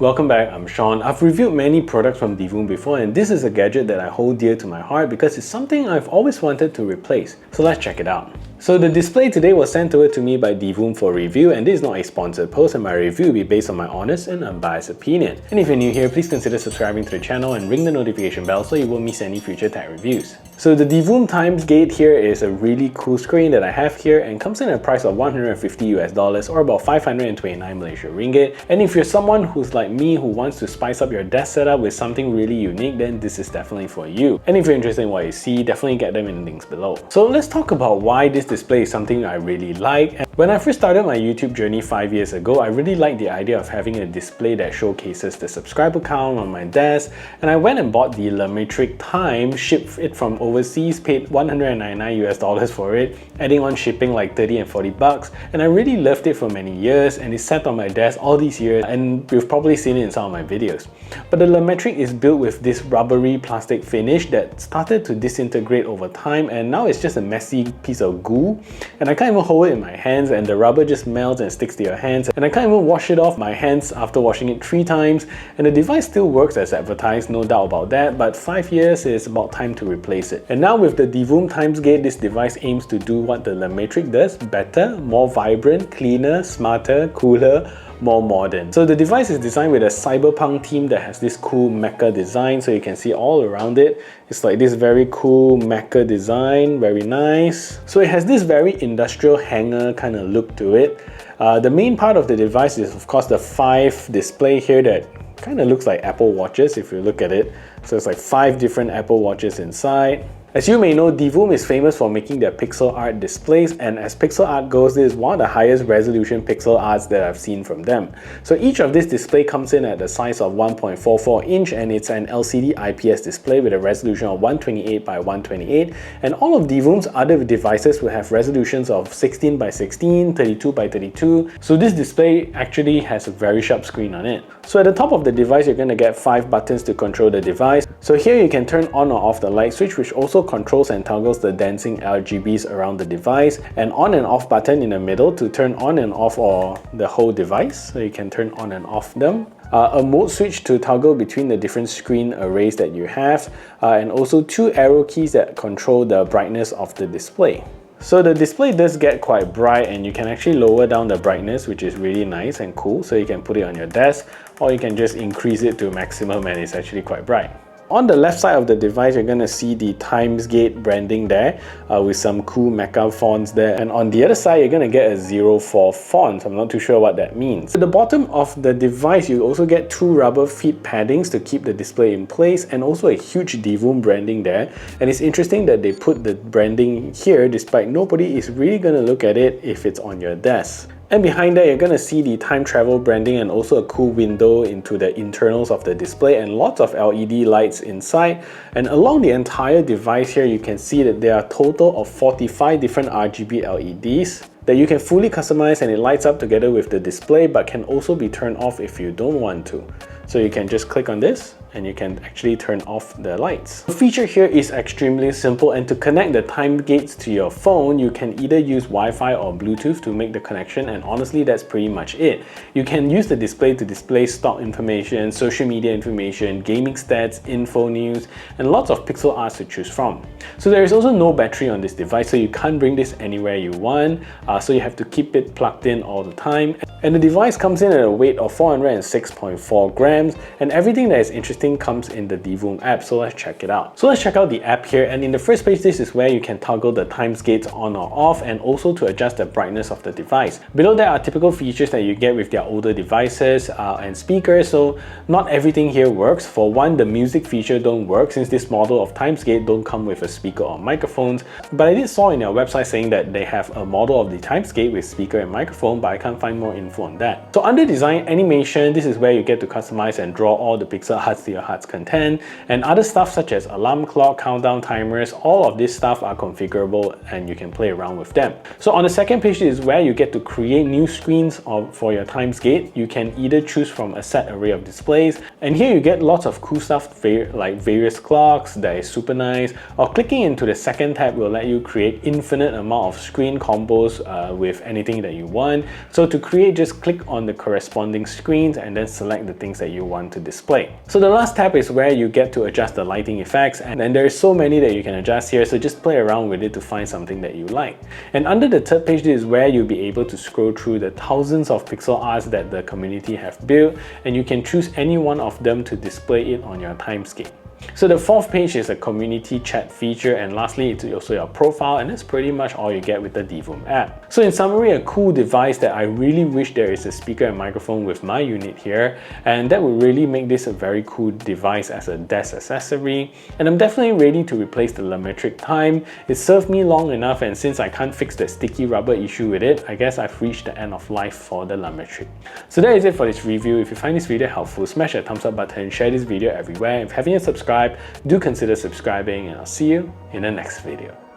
Welcome back, I'm Sean. I've reviewed many products from Divoom before, and this is a gadget that I hold dear to my heart because it's something I've always wanted to replace. So let's check it out. So the display today was sent over to me by Divoom for review, and this is not a sponsored post, and my review will be based on my honest and unbiased opinion. And if you're new here, please consider subscribing to the channel and ring the notification bell so you won't miss any future tech reviews. So the Divoom Times Gate here is a really cool screen that I have here and comes in at a price of $150 or about 529 Malaysia ringgit. And if you're someone who's like me who wants to spice up your desk setup with something really unique, then this is definitely for you. And if you're interested in what you see, definitely get them in the links below. So let's talk about why this display is something I really like. And when I first started my YouTube journey 5 years ago, I really liked the idea of having a display that showcases the subscriber count on my desk, and I went and bought the LaMetric Time, shipped it from overseas, paid $199 for it, adding on shipping like 30 and 40 bucks, and I really loved it for many years, and it sat on my desk all these years, and you've probably seen it in some of my videos. But the LaMetric is built with this rubbery plastic finish that started to disintegrate over time, and now it's just a messy piece of goo, and I can't even hold it in my hands, and the rubber just melts and sticks to your hands, and I can't even wash it off my hands after washing it 3 times, and the device still works as advertised, no doubt about that, but 5 years is about time to replace it. And now with the Divoom Times Gate, this device aims to do what the LaMetric does, better, more vibrant, cleaner, smarter, cooler, more modern. So the device is designed with a cyberpunk theme that has this cool mecha design, so you can see all around it. It's like this very cool mecha design, very nice. So it has this very industrial hanger kind of look to it. The main part of the device is of course the 5 display here that kind of looks like Apple Watches if you look at it. So it's like 5 different Apple Watches inside. As you may know, Divoom is famous for making their pixel art displays, and as pixel art goes, this is one of the highest resolution pixel arts that I've seen from them. So each of this display comes in at the size of 1.44 inch, and it's an LCD IPS display with a resolution of 128 by 128, and all of Divoom's other devices will have resolutions of 16 by 16, 32 by 32, so this display actually has a very sharp screen on it. So at the top of the device, you're going to get 5 buttons to control the device. So here you can turn on or off the light switch, which also controls and toggles the dancing RGBs around the device, and on and off button in the middle to turn on and off or the whole device, so you can turn on and off them. A mode switch to toggle between the different screen arrays that you have, and also 2 arrow keys that control the brightness of the display. So the display does get quite bright, and you can actually lower down the brightness, which is really nice and cool. So you can put it on your desk, or you can just increase it to maximum and it's actually quite bright. On the left side of the device, you're going to see the Times Gate branding there with some cool mecha fonts there, and on the other side you're going to get a 04 font. I'm not too sure what that means. At the bottom of the device, you also get 2 rubber feet paddings to keep the display in place, and also a huge Divoom branding there. And it's interesting that they put the branding here despite nobody is really going to look at it if it's on your desk. And behind that, you're going to see the time travel branding and also a cool window into the internals of the display and lots of LED lights inside. And along the entire device here, you can see that there are a total of 45 different RGB LEDs that you can fully customize, and it lights up together with the display but can also be turned off if you don't want to. So you can just click on this and you can actually turn off the lights. The feature here is extremely simple, and to connect the time gates to your phone, you can either use Wi-Fi or Bluetooth to make the connection, and honestly that's pretty much it. You can use the display to display stock information, social media information, gaming stats, info news, and lots of pixel arts to choose from. So there is also no battery on this device, so you can't bring this anywhere you want, so you have to keep it plugged in all the time. And the device comes in at a weight of 406.4 grams, and everything that is interesting comes in the Divoom app, so let's check it out. So let's check out the app here, and in the first page, this is where you can toggle the times gates on or off, and also to adjust the brightness of the device. Below there are typical features that you get with their older devices and speakers, so not everything here works. For one, the music feature don't work since this model of Times Gate don't come with a speaker or microphones, but I did saw in their website saying that they have a model of the Times Gate with speaker and microphone, but I can't find more info on that. So under design animation, this is where you get to customize and draw all the pixel arts to your heart's content, and other stuff such as alarm clock, countdown timers, all of this stuff are configurable and you can play around with them. So on the second page is where you get to create new screens for your Times Gate. You can either choose from a set array of displays, and here you get lots of cool stuff like various clocks that is super nice, or clicking into the second tab will let you create infinite amount of screen combos with anything that you want. So to create, just click on the corresponding screens and then select the things that you want to display. So the last tab is where you get to adjust the lighting effects, and there is so many that you can adjust here, so just play around with it to find something that you like. And under the third page is where you'll be able to scroll through the thousands of pixel arts that the community have built, and you can choose any one of them to display it on your Times Gate. So the fourth page is a community chat feature, and lastly it's also your profile, and that's pretty much all you get with the Divoom app. So in summary, a cool device that I really wish there is a speaker and microphone with my unit here, and that would really make this a very cool device as a desk accessory. And I'm definitely ready to replace the LaMetric Time. It served me long enough, and since I can't fix the sticky rubber issue with it, I guess I've reached the end of life for the LaMetric. So that is it for this review. If you find this video helpful, smash that thumbs up button, share this video everywhere. If you haven't yet subscribed, do consider subscribing, and I'll see you in the next video.